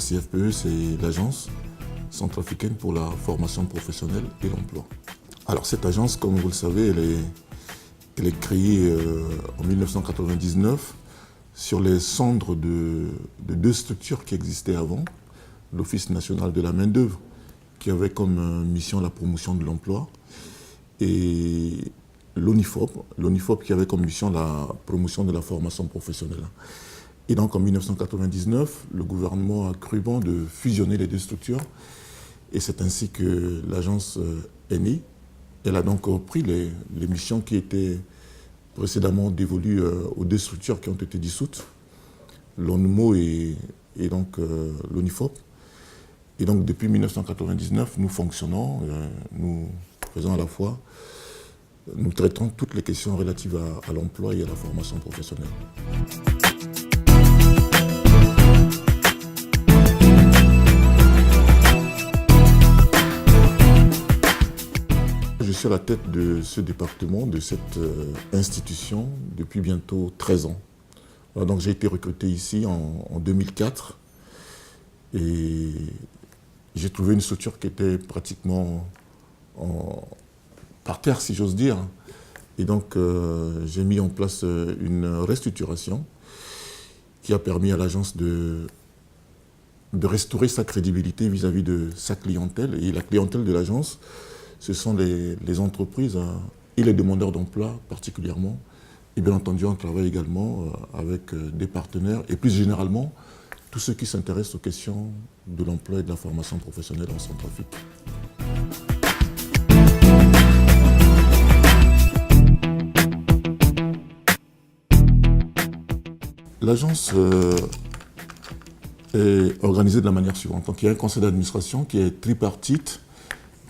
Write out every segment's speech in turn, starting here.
CFPE, c'est l'Agence centrafricaine pour la formation professionnelle et l'emploi. Alors cette agence, comme vous le savez, elle est créée en 1999 sur les cendres de deux structures qui existaient avant. L'Office national de la main-d'œuvre, qui avait comme mission la promotion de l'emploi, et l'ONIFOP qui avait comme mission la promotion de la formation professionnelle. Et donc en 1999, le gouvernement a cru bon de fusionner les deux structures, et c'est ainsi que l'agence est née. Elle a donc repris les missions qui étaient précédemment dévolues aux deux structures qui ont été dissoutes, l'ONUMO et donc l'ONIFOP. Et donc depuis 1999, nous fonctionnons, nous faisons à la fois, nous traitons toutes les questions relatives à l'emploi et à la formation professionnelle. Je suis à la tête de ce département, de cette institution, depuis bientôt 13 ans. Alors donc j'ai été recruté ici en 2004 et j'ai trouvé une structure qui était pratiquement par terre, si j'ose dire. Et donc j'ai mis en place une restructuration qui a permis à l'agence de restaurer sa crédibilité vis-à-vis de sa clientèle. Et la clientèle de l'agence, ce sont les entreprises et les demandeurs d'emploi particulièrement. Et bien entendu, on travaille également avec des partenaires et plus généralement, tous ceux qui s'intéressent aux questions de l'emploi et de la formation professionnelle en Centrafrique. L'agence est organisée de la manière suivante. Donc, il y a un conseil d'administration qui est tripartite,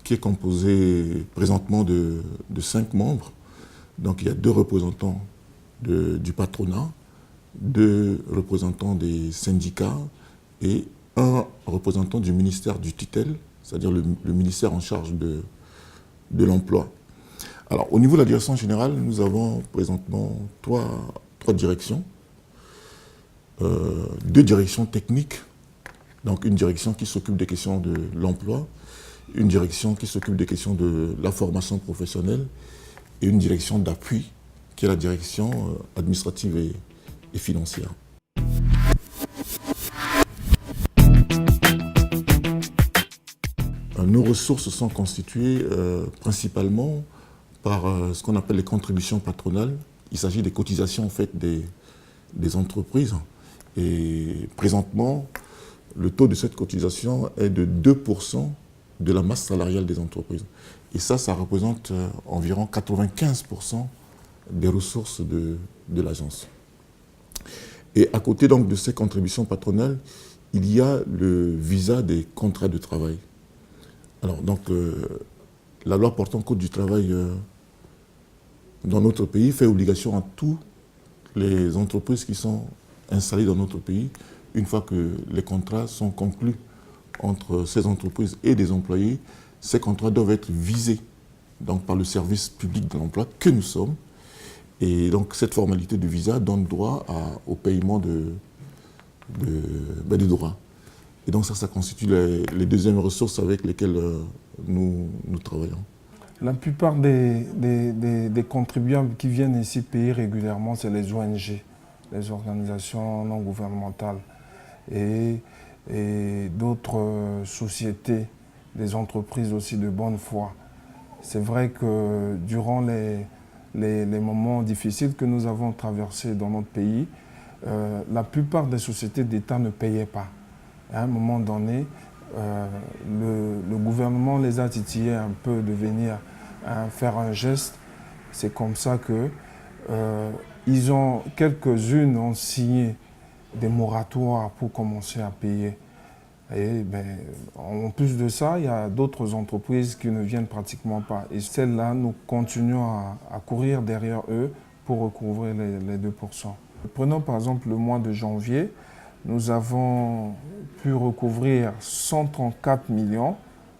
qui est composé présentement de 5 membres. Donc il y a 2 représentants du patronat, 2 représentants des syndicats et 1 représentant du ministère du tutelle, c'est-à-dire le ministère en charge de l'emploi. Alors au niveau de la direction générale, nous avons présentement 3 directions, 2 directions techniques, donc une direction qui s'occupe des questions de l'emploi, une direction qui s'occupe des questions de la formation professionnelle et une direction d'appui qui est la direction administrative et financière. Nos ressources sont constituées principalement par ce qu'on appelle les contributions patronales. Il s'agit des cotisations en fait, des entreprises. Et présentement, le taux de cette cotisation est de 2% de la masse salariale des entreprises. Et ça représente environ 95% des ressources de l'agence. Et à côté donc de ces contributions patronales, il y a le visa des contrats de travail. Alors donc, la loi portant code du travail dans notre pays fait obligation à toutes les entreprises qui sont installées dans notre pays, une fois que les contrats sont conclus entre ces entreprises et des employés, ces contrats doivent être visés donc, par le service public de l'emploi que nous sommes. Et donc cette formalité de visa donne droit au paiement des droits. Et donc ça constitue les deuxièmes ressources avec lesquelles nous travaillons. La plupart des contribuables qui viennent ici payer régulièrement, c'est les ONG, les organisations non gouvernementales. Et d'autres sociétés, des entreprises aussi de bonne foi. C'est vrai que durant les moments difficiles que nous avons traversés dans notre pays, la plupart des sociétés d'État ne payaient pas. À un moment donné, le gouvernement les a titillés un peu de venir faire un geste. C'est comme ça que quelques-unes ont signé des moratoires pour commencer à payer. Et en plus de ça, il y a d'autres entreprises qui ne viennent pratiquement pas. Et celles-là, nous continuons à courir derrière eux pour recouvrir les 2%. Prenons par exemple le mois de janvier, nous avons pu recouvrir 134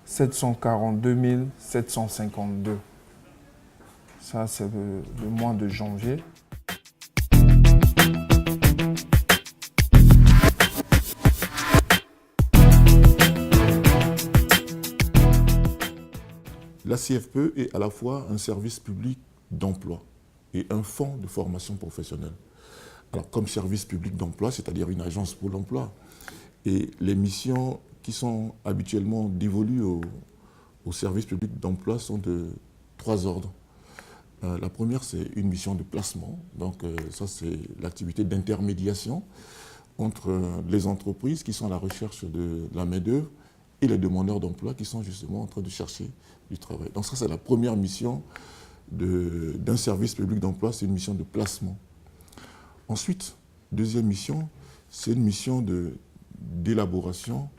742 752. Ça, c'est le mois de janvier. la CFPE est à la fois un service public d'emploi et un fonds de formation professionnelle. Alors, comme service public d'emploi, c'est-à-dire une agence pour l'emploi, et les missions qui sont habituellement dévolues au service public d'emploi sont de 3 ordres. La première, c'est une mission de placement. Donc, ça, c'est l'activité d'intermédiation entre les entreprises qui sont à la recherche de la main-d'œuvre et les demandeurs d'emploi qui sont justement en train de chercher du travail. Donc, ça, c'est la première mission d'un service public d'emploi, c'est une mission de placement. Ensuite, deuxième mission, c'est une mission d'élaboration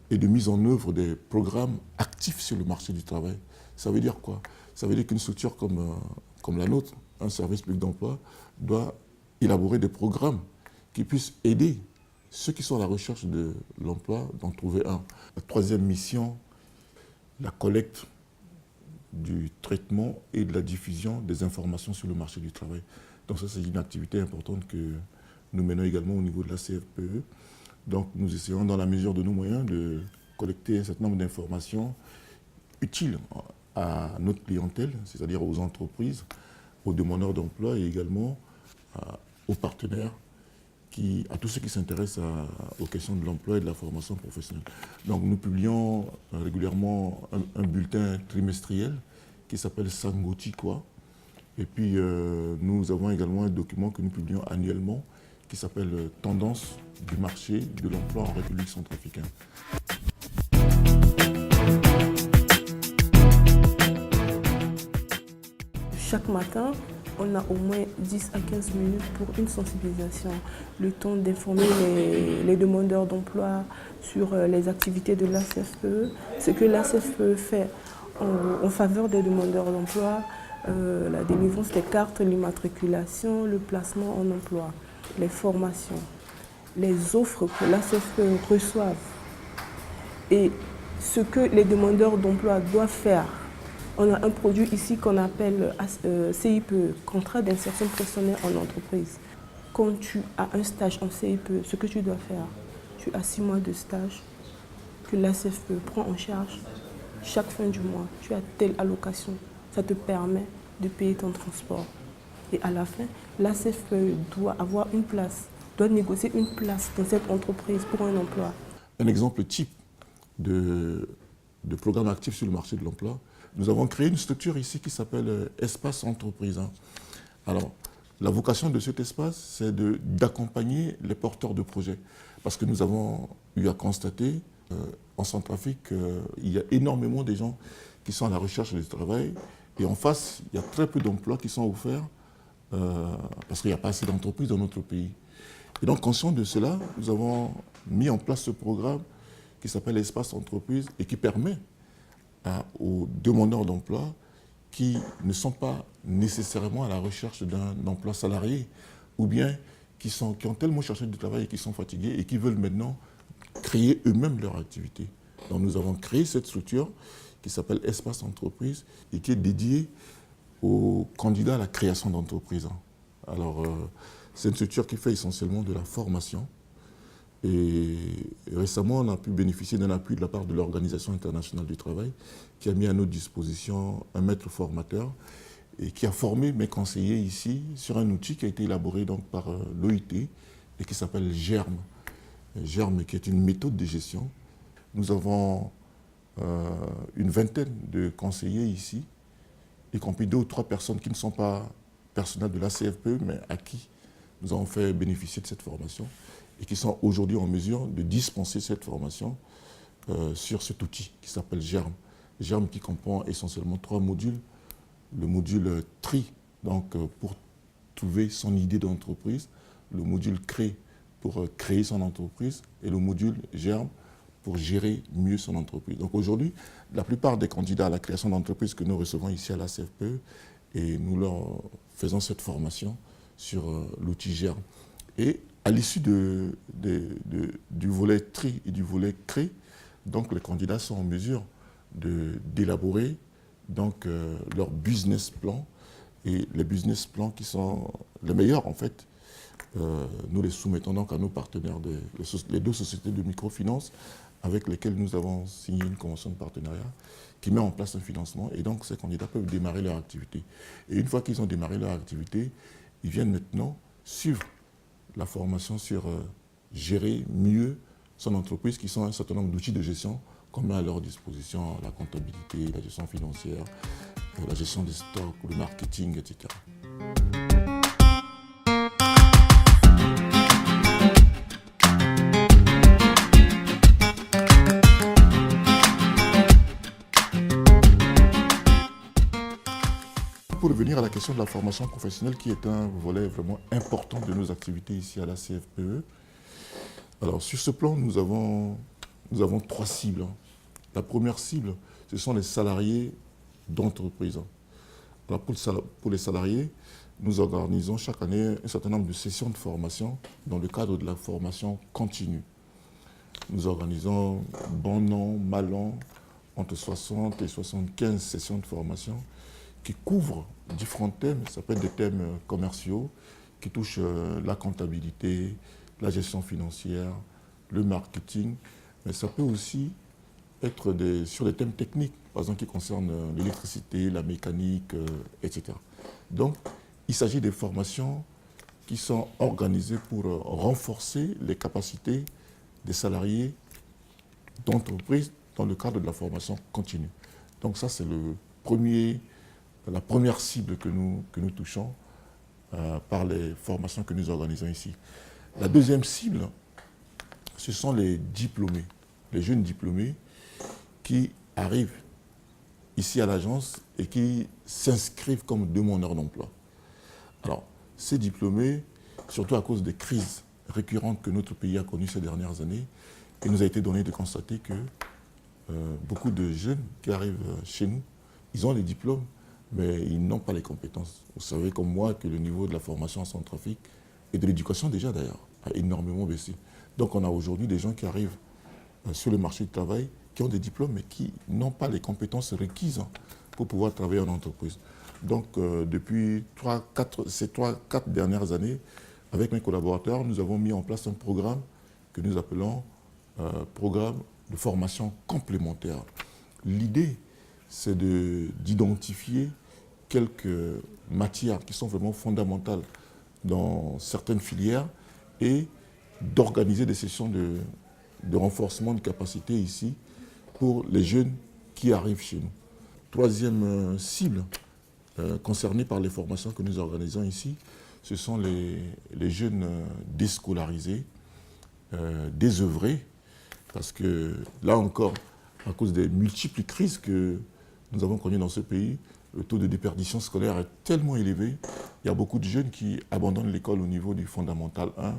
et de mise en œuvre des programmes actifs sur le marché du travail. Ça veut dire quoi? Ça veut dire qu'une structure comme la nôtre, un service public d'emploi, doit élaborer des programmes qui puissent aider ceux qui sont à la recherche de l'emploi d'en trouver un. La troisième mission, la collecte du traitement et de la diffusion des informations sur le marché du travail. Donc ça, c'est une activité importante que nous menons également au niveau de la CFPE. Donc nous essayons, dans la mesure de nos moyens, de collecter un certain nombre d'informations utiles à notre clientèle, c'est-à-dire aux entreprises, aux demandeurs d'emploi et également aux partenaires, à tous ceux qui s'intéressent aux questions de l'emploi et de la formation professionnelle. Donc nous publions régulièrement un bulletin trimestriel qui s'appelle Sangoti Quoi. Et puis nous avons également un document que nous publions annuellement qui s'appelle Tendance du marché de l'emploi en République centrafricaine. Chaque matin, on a au moins 10 à 15 minutes pour une sensibilisation, le temps d'informer les demandeurs d'emploi sur les activités de l'ACFPE, ce que l'ACFPE fait en faveur des demandeurs d'emploi, la délivrance des cartes, l'immatriculation, le placement en emploi, les formations, les offres que l'ACFPE reçoivent et ce que les demandeurs d'emploi doivent faire. On a un produit ici qu'on appelle CIPE, contrat d'insertion professionnelle en entreprise. Quand tu as un stage en CIPE, ce que tu dois faire, tu as 6 mois de stage que l'ACFPE prend en charge. Chaque fin du mois, tu as telle allocation. Ça te permet de payer ton transport. Et à la fin, l'ACFPE doit avoir une place, doit négocier une place dans cette entreprise pour un emploi. Un exemple type de programme actif sur le marché de l'emploi, nous avons créé une structure ici qui s'appelle Espace Entreprise. Alors, la vocation de cet espace, c'est d'accompagner les porteurs de projets. Parce que nous avons eu à constater en Centrafrique qu'il y a énormément de gens qui sont à la recherche du travail. Et en face, il y a très peu d'emplois qui sont offerts parce qu'il n'y a pas assez d'entreprises dans notre pays. Et donc, conscient de cela, nous avons mis en place ce programme qui s'appelle Espace Entreprise et qui permet aux demandeurs d'emploi qui ne sont pas nécessairement à la recherche d'un emploi salarié ou bien qui ont tellement cherché du travail et qui sont fatigués et qui veulent maintenant créer eux-mêmes leur activité. Donc nous avons créé cette structure qui s'appelle Espace Entreprise et qui est dédiée aux candidats à la création d'entreprises. Alors c'est une structure qui fait essentiellement de la formation. Et récemment, on a pu bénéficier d'un appui de la part de l'Organisation internationale du travail qui a mis à notre disposition un maître formateur et qui a formé mes conseillers ici sur un outil qui a été élaboré donc par l'OIT et qui s'appelle GERM. GERM qui est une méthode de gestion. Nous avons une vingtaine de conseillers ici, y compris 2 ou 3 personnes qui ne sont pas personnels de la CFPE, mais à qui nous avons fait bénéficier de cette formation et qui sont aujourd'hui en mesure de dispenser cette formation sur cet outil qui s'appelle GERM. GERM qui comprend essentiellement 3 modules. Le module TRI, donc pour trouver son idée d'entreprise, le module CRÉ pour créer son entreprise et le module GERM pour gérer mieux son entreprise. Donc aujourd'hui, la plupart des candidats à la création d'entreprise que nous recevons ici à la CFPE, et nous leur faisons cette formation sur l'outil GERM. Et à l'issue du volet TRI et du volet CRÉ, donc les candidats sont en mesure d'élaborer leur business plan et les business plans qui sont les meilleurs en fait nous les soumettons donc à nos partenaires, les deux sociétés de microfinance avec lesquelles nous avons signé une convention de partenariat qui met en place un financement. Et donc, ces candidats peuvent démarrer leur activité. Et une fois qu'ils ont démarré leur activité, ils viennent maintenant suivre la formation sur gérer mieux son entreprise, qui sont un certain nombre d'outils de gestion qu'on met à leur disposition, la comptabilité, la gestion financière, la gestion des stocks, le marketing, etc. Pour revenir à la question de la formation professionnelle, qui est un volet vraiment important de nos activités ici à la CFPE. Alors, sur ce plan, nous avons 3 cibles. La première cible, ce sont les salariés d'entreprise. Alors, pour les salariés, nous organisons chaque année un certain nombre de sessions de formation dans le cadre de la formation continue. Nous organisons bon an, mal an, entre 60 et 75 sessions de formation qui couvrent différents thèmes. Ça peut être des thèmes commerciaux qui touchent la comptabilité, la gestion financière, le marketing, mais ça peut aussi être sur des thèmes techniques, par exemple qui concernent l'électricité, la mécanique, etc. Donc, il s'agit des formations qui sont organisées pour renforcer les capacités des salariés d'entreprise dans le cadre de la formation continue. Donc ça, c'est la première cible que nous touchons par les formations que nous organisons ici. La deuxième cible, ce sont les diplômés, les jeunes diplômés qui arrivent ici à l'agence et qui s'inscrivent comme demandeurs d'emploi. Alors, ces diplômés, surtout à cause des crises récurrentes que notre pays a connues ces dernières années, il nous a été donné de constater que beaucoup de jeunes qui arrivent chez nous, ils ont les diplômes, mais ils n'ont pas les compétences. Vous savez comme moi que le niveau de la formation en Centrafrique et de l'éducation déjà d'ailleurs a énormément baissé. Donc on a aujourd'hui des gens qui arrivent sur le marché du travail, qui ont des diplômes mais qui n'ont pas les compétences requises pour pouvoir travailler en entreprise. Donc depuis ces 3-4 dernières années, avec mes collaborateurs, nous avons mis en place un programme que nous appelons programme de formation complémentaire. L'idée, c'est d'identifier quelques matières qui sont vraiment fondamentales dans certaines filières et d'organiser des sessions de renforcement de capacité ici pour les jeunes qui arrivent chez nous. Troisième cible concernée par les formations que nous organisons ici, ce sont les jeunes déscolarisés, désœuvrés, parce que là encore, à cause des multiples crises que nous avons connues dans ce pays, le taux de déperdition scolaire est tellement élevé. Il y a beaucoup de jeunes qui abandonnent l'école au niveau du fondamental 1,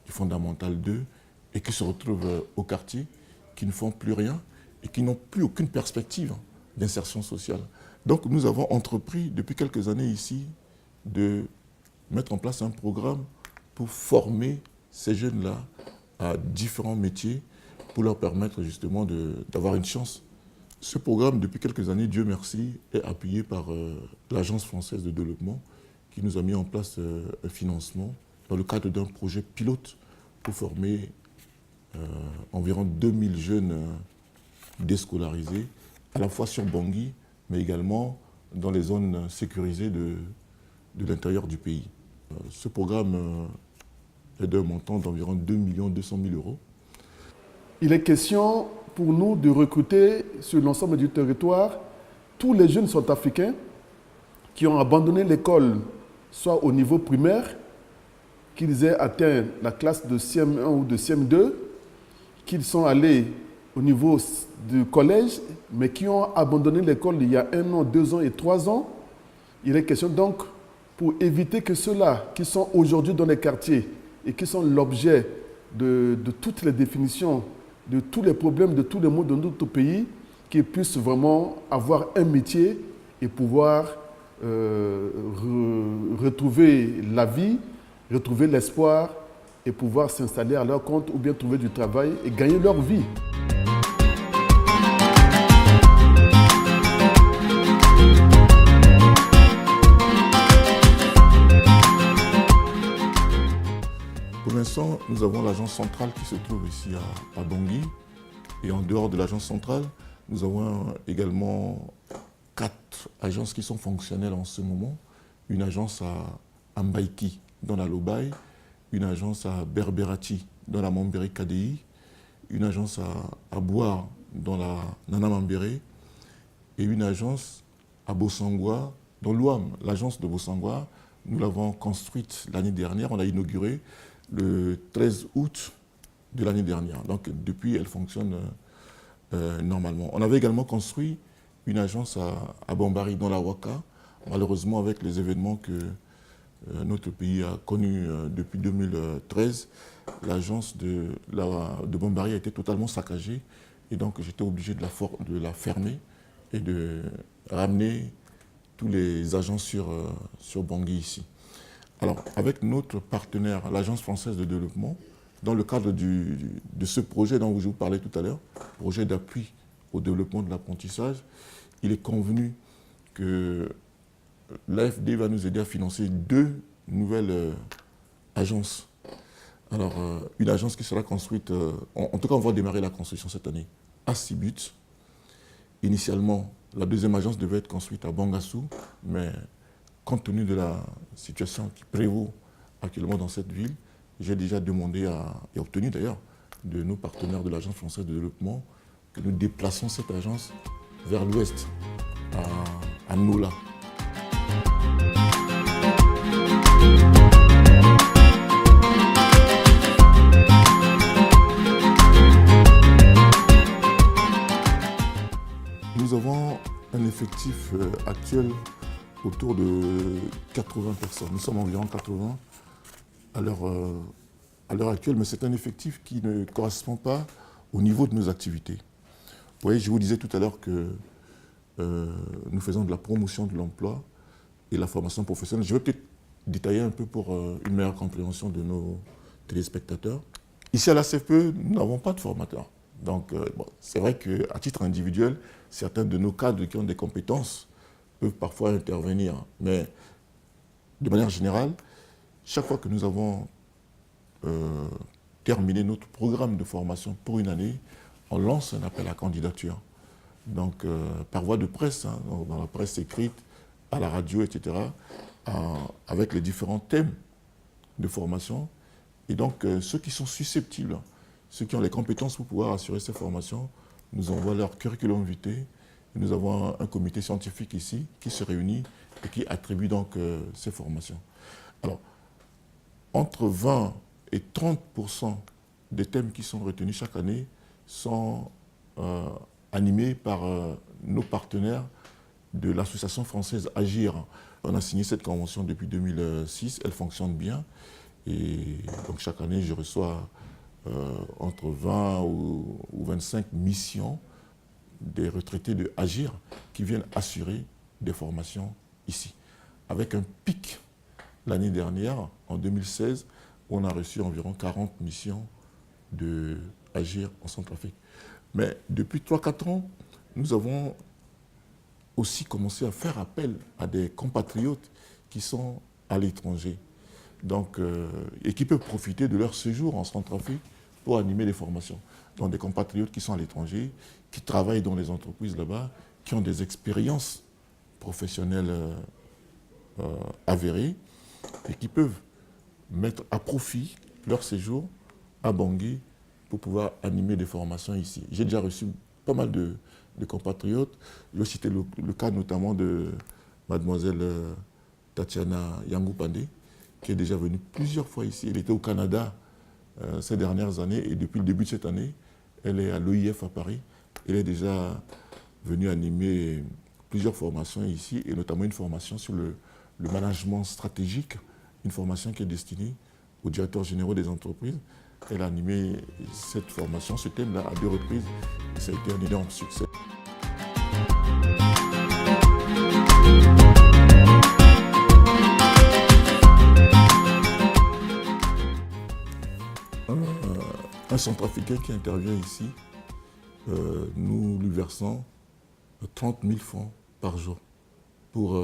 du fondamental 2, et qui se retrouvent au quartier, qui ne font plus rien et qui n'ont plus aucune perspective d'insertion sociale. Donc nous avons entrepris depuis quelques années ici de mettre en place un programme pour former ces jeunes-là à différents métiers pour leur permettre justement d'avoir une chance. Ce programme, depuis quelques années, Dieu merci, est appuyé par l'Agence française de développement qui nous a mis en place un financement dans le cadre d'un projet pilote pour former environ 2000 jeunes déscolarisés, à la fois sur Bangui, mais également dans les zones sécurisées de l'intérieur du pays. Ce programme est d'un montant d'environ 2 200 000 euros. Il est question pour nous de recruter sur l'ensemble du territoire tous les jeunes centrafricains qui ont abandonné l'école, soit au niveau primaire, qu'ils aient atteint la classe de CM1 ou de CM2, qu'ils sont allés au niveau du collège, mais qui ont abandonné l'école il y a 1 an, 2 ans et 3 ans. Il est question donc, pour éviter que ceux-là qui sont aujourd'hui dans les quartiers et qui sont l'objet de toutes les définitions, de tous les problèmes, de tous les maux de notre pays, qu'ils puissent vraiment avoir un métier et pouvoir retrouver la vie, retrouver l'espoir et pouvoir s'installer à leur compte ou bien trouver du travail et gagner leur vie. Pour l'instant, nous avons l'agence centrale qui se trouve ici à Bangui. Et en dehors de l'agence centrale, nous avons également 4 agences qui sont fonctionnelles en ce moment. Une agence à Mbaïki, dans la Lobaye, une agence à Berberati, dans la Mambéré KDI, une agence à Boire, dans la Nana Mambéré, et une agence à Bossangwa, dans l'Ouam. L'agence de Bossangwa, nous l'avons construite l'année dernière, on l'a inaugurée le 13 août de l'année dernière. Donc depuis, elle fonctionne normalement. On avait également construit une agence à Bambari, dans la Ouaka. Malheureusement, avec les événements que notre pays a connus depuis 2013, l'agence de Bambari a été totalement saccagée. Et donc j'étais obligé de la fermer et de ramener tous les agents sur Bangui ici. Alors, avec notre partenaire, l'Agence française de développement, dans le cadre de ce projet dont je vous parlais tout à l'heure, projet d'appui au développement de l'apprentissage, il est convenu que l'AFD va nous aider à financer 2 nouvelles agences. Alors, une agence qui sera construite, en tout cas on va démarrer la construction cette année, à Sibut. Initialement, la deuxième agence devait être construite à Bangassou, mais compte tenu de la situation qui prévaut actuellement dans cette ville, j'ai déjà demandé et obtenu d'ailleurs de nos partenaires de l'Agence française de développement que nous déplaçons cette agence vers l'ouest, à Nola. Nous avons un effectif actuel autour de 80 personnes. Nous sommes environ 80 à l'heure actuelle, mais c'est un effectif qui ne correspond pas au niveau de nos activités. Vous voyez, je vous disais tout à l'heure que nous faisons de la promotion de l'emploi et la formation professionnelle. Je vais peut-être détailler un peu pour une meilleure compréhension de nos téléspectateurs. Ici à la CFPE, nous n'avons pas de formateurs. Donc, c'est vrai qu'à titre individuel, certains de nos cadres qui ont des compétences peuvent parfois intervenir. Mais de manière générale, chaque fois que nous avons terminé notre programme de formation pour une année, on lance un appel à candidature. Donc, par voie de presse, hein, dans la presse écrite, à la radio, etc., avec les différents thèmes de formation. Et donc, ceux qui sont susceptibles, ceux qui ont les compétences pour pouvoir assurer ces formations, nous envoient leur curriculum vitae. Et nous avons un comité scientifique ici qui se réunit et qui attribue donc ces formations. Alors, entre 20 et 30% des thèmes qui sont retenus chaque année sont animés par nos partenaires de l'association française Agir. On a signé cette convention depuis 2006, elle fonctionne bien. Et donc chaque année, je reçois entre 20 ou 25 missions des retraités de Agir qui viennent assurer des formations ici. Avec un pic l'année dernière, en 2016, où on a reçu environ 40 missions de Agir en Centrafrique. Mais depuis 3-4 ans, nous avons aussi commencé à faire appel à des compatriotes qui sont à l'étranger. Donc, et qui peuvent profiter de leur séjour en Centrafrique pour animer des formations. Donc des compatriotes qui sont à l'étranger, qui travaillent dans les entreprises là-bas, qui ont des expériences professionnelles avérées et qui peuvent mettre à profit leur séjour à Bangui pour pouvoir animer des formations ici. J'ai déjà reçu pas mal de compatriotes. Je vais citer le cas notamment de mademoiselle Tatiana Yangou-Pandé, qui est déjà venue plusieurs fois ici. Elle était au Canada ces dernières années et depuis le début de cette année, elle est à l'OIF à Paris. Elle est déjà venue animer plusieurs formations ici et notamment une formation sur le management stratégique, une formation qui est destinée aux directeurs généraux des entreprises. Elle a animé cette formation, ce thème-là, à 2 reprises et ça a été un énorme succès. Un centrafricain qui intervient ici, nous lui versons 30 000 francs par jour pour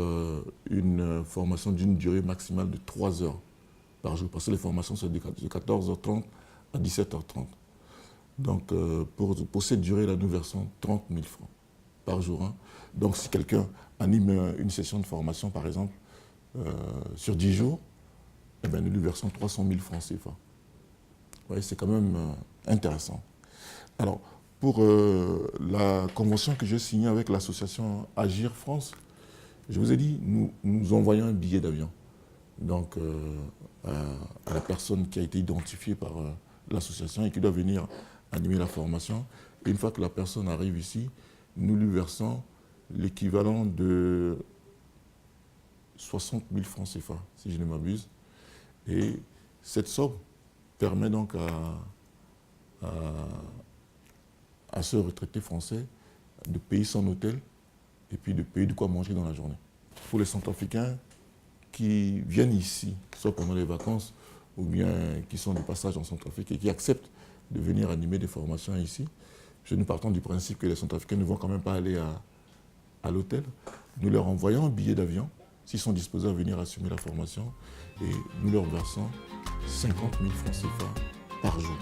une formation d'une durée maximale de 3 heures. par jour, parce que les formations sont de 14h30 à 17h30. Donc, pour cette durée, là, nous versons 30 000 francs par jour. Hein. Donc, si quelqu'un anime une session de formation, par exemple, sur 10 jours, eh bien, nous lui versons 300 000 francs CFA. Ouais, c'est quand même intéressant. Alors, pour la convention que j'ai signée avec l'association Agir France, je vous ai dit, nous envoyons un billet d'avion. Donc, à la personne qui a été identifiée par l'association et qui doit venir animer la formation. Et une fois que la personne arrive ici, nous lui versons l'équivalent de 60 000 francs CFA, si je ne m'abuse. Et cette somme permet donc à ce retraité français de payer son hôtel et puis de payer de quoi manger dans la journée. Pour les Centrafricains qui viennent ici, soit pendant les vacances ou bien qui sont de passage en Centrafrique et qui acceptent de venir animer des formations ici, nous partons du principe que les Centrafricains ne vont quand même pas aller à l'hôtel. Nous leur envoyons un billet d'avion s'ils sont disposés à venir assumer la formation et nous leur versons 50 000 francs CFA par jour.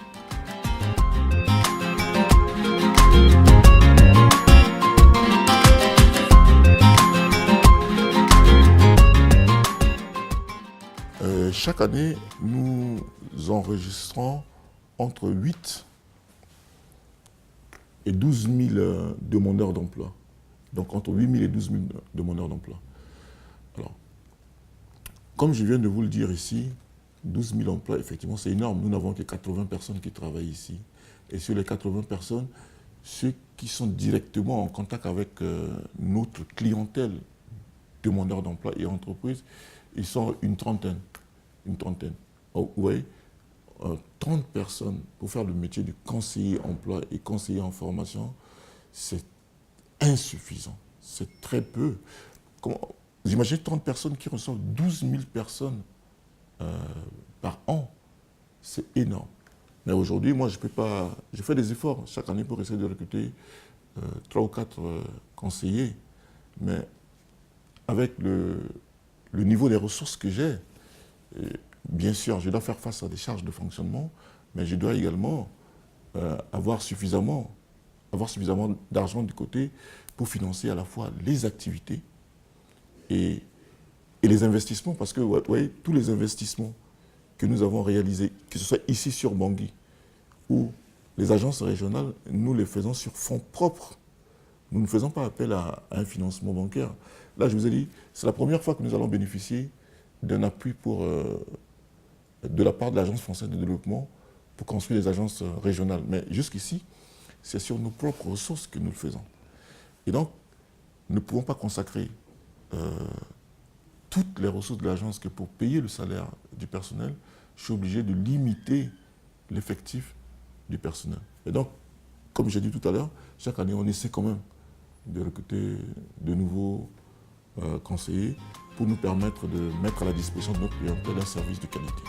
Chaque année, nous enregistrons entre 8 et 12 000 demandeurs d'emploi. Donc entre 8 000 et 12 000 demandeurs d'emploi. Alors, comme je viens de vous le dire ici, 12 000 emplois, effectivement, c'est énorme. Nous n'avons que 80 personnes qui travaillent ici. Et sur les 80 personnes, ceux qui sont directement en contact avec notre clientèle, demandeurs d'emploi et entreprises, ils sont une trentaine. Vous voyez, 30 personnes pour faire le métier de conseiller emploi et conseiller en formation, c'est insuffisant. C'est très peu. Vous imaginez 30 personnes qui reçoivent 12 000 personnes par an. C'est énorme. Mais aujourd'hui, moi, je peux pas. Je fais des efforts chaque année pour essayer de recruter 3 ou 4 conseillers. Mais avec le niveau des ressources que j'ai, bien sûr, je dois faire face à des charges de fonctionnement, mais je dois également avoir suffisamment d'argent de côté pour financer à la fois les activités et les investissements. Parce que, vous voyez, tous les investissements que nous avons réalisés, que ce soit ici sur Bangui ou les agences régionales, nous les faisons sur fonds propres. Nous ne faisons pas appel à un financement bancaire. Là, je vous ai dit, c'est la première fois que nous allons bénéficier d'un appui de la part de l'Agence française de développement pour construire des agences régionales. Mais jusqu'ici, c'est sur nos propres ressources que nous le faisons. Et donc, nous ne pouvons pas consacrer toutes les ressources de l'agence que pour payer le salaire du personnel, je suis obligé de limiter l'effectif du personnel. Et donc, comme j'ai dit tout à l'heure, chaque année, on essaie quand même de recruter de nouveaux conseillers pour nous permettre de mettre à la disposition de notre clientèle un service de qualité.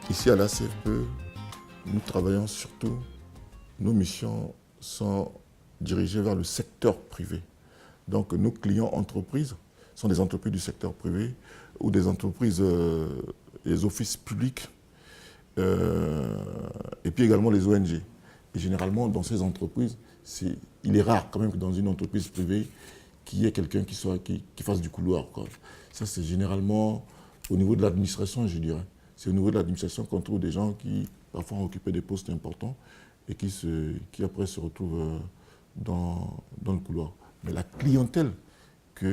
Ici à la CFPE, nous travaillons surtout, nos missions sont dirigées vers le secteur privé. Donc nos clients entreprises sont des entreprises du secteur privé ou des entreprises, les offices publics et puis également les ONG. Et généralement, dans ces entreprises, il est rare quand même que dans une entreprise privée, qu'il y ait quelqu'un qui fasse du couloir, quoi. Ça, c'est généralement au niveau de l'administration, je dirais. C'est au niveau de l'administration qu'on trouve des gens qui parfois ont occupé des postes importants et qui après se retrouvent dans le couloir. Mais la clientèle qui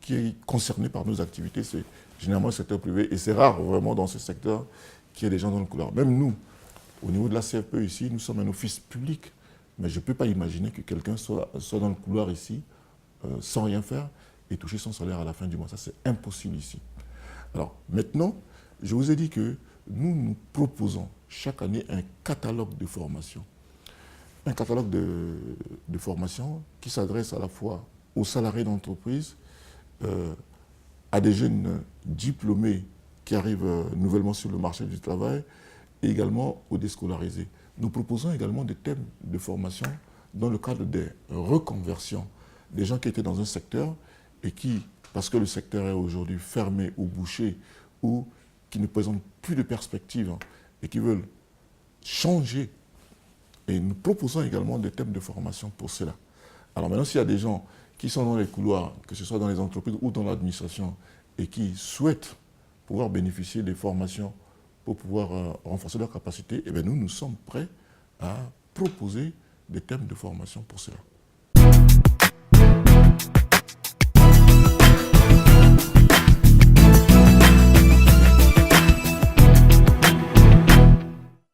est concernée par nos activités, c'est généralement le secteur privé. Et c'est rare vraiment dans ce secteur qu'il y ait des gens dans le couloir. Même nous, au niveau de la CFPE ici, nous sommes un office public. Mais je ne peux pas imaginer que quelqu'un soit dans le couloir ici, sans rien faire, et toucher son salaire à la fin du mois. Ça, c'est impossible ici. Alors, maintenant, je vous ai dit que nous proposons chaque année un catalogue de formation. Un catalogue de formation qui s'adresse à la fois aux salariés d'entreprise, à des jeunes diplômés qui arrivent nouvellement sur le marché du travail, et également aux déscolarisés. Nous proposons également des thèmes de formation dans le cadre des reconversions. Des gens qui étaient dans un secteur et qui, parce que le secteur est aujourd'hui fermé ou bouché, ou qui ne présentent plus de perspectives et qui veulent changer. Et nous proposons également des thèmes de formation pour cela. Alors maintenant, s'il y a des gens qui sont dans les couloirs, que ce soit dans les entreprises ou dans l'administration, et qui souhaitent pouvoir bénéficier des formations pour pouvoir renforcer leurs capacités, eh bien nous sommes prêts à proposer des thèmes de formation pour cela.